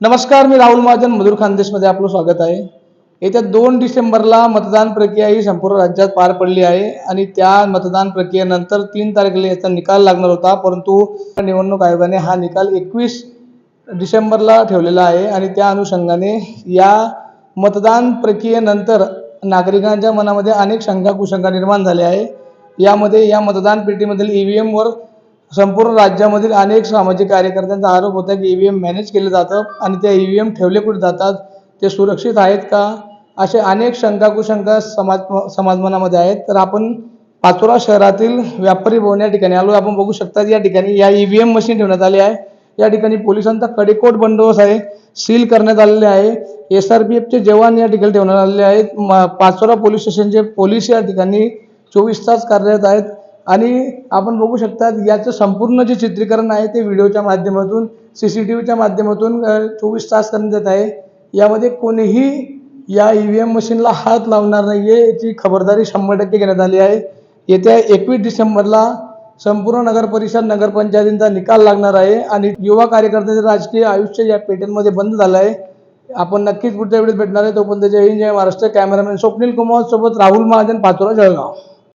नमस्कार, मी राहुल महाजन मधुर खानदेशमध्ये आपलं स्वागत आहे। येत्या 2 डिसेंबरला मतदान प्रक्रिया ही संपूर्ण राज्यात पार पडली आहे आणि त्या मतदान प्रक्रियेनंतर 3 तारखेला याचा निकाल लागणार होता, परंतु निवडणूक आयोगाने हा निकाल 21 डिसेंबरला ठेवलेला आहे आणि त्या अनुषंगाने या मतदान प्रक्रियेनंतर नागरिकांच्या मनामध्ये अनेक शंका कुशंका निर्माण झाल्या आहे। यामध्ये या मतदान पेटीमधील ईव्हीएम वर संपूर्ण राज्यामधील अनेक सामाजिक कार्यकर्त्यांचा आरोप होता की ईव्हीएम मॅनेज केले जातं आणि त्या ईव्हीएम ठेवले कुठे जातात, ते सुरक्षित आहेत का, असे अनेक शंका कुशंका समाज मनामध्ये आहेत। तर आपण पाचोरा शहरातील व्यापारी भवन या ठिकाणी आलो। आपण बघू शकता या ठिकाणी या ईव्हीएम मशीन ठेवण्यात आली आहे। या ठिकाणी पोलिसांचा कडेकोट बंदोबस्त आहे, सील करण्यात आलेले आहे। एसआरपीएफचे जवान या ठिकाणी ठेवण्यात आलेले आहेत। पाचोरा पोलीस स्टेशनचे पोलीस या ठिकाणी 24 तास कार्यरत आहेत आणि आपण बघू शकता याचं संपूर्ण जे चित्रीकरण आहे ते व्हिडिओच्या माध्यमातून सीसीटीव्हीच्या माध्यमातून 24 तास करण्यात येत आहे। यामध्ये कोणीही या ईव्हीएम मशीनला हात लावणार नाहीये याची खबरदारी 100% घेण्यात आली आहे। येत्या 21 डिसेंबरला संपूर्ण नगर परिषद नगरपंचायतींचा निकाल लागणार आहे आणि युवा कार्यकर्त्यांचे राजकीय आयुष्य या पेट्यांमध्ये बंद झालं आहे। आपण नक्कीच पुढच्या व्हिडिओत भेटणार आहे। तोपर्यंत जय हिंद, जय महाराष्ट्र। कॅमेरामॅन स्वप्नील कुमार सोबत राहुल महाजन, पाचोरा, जळगाव।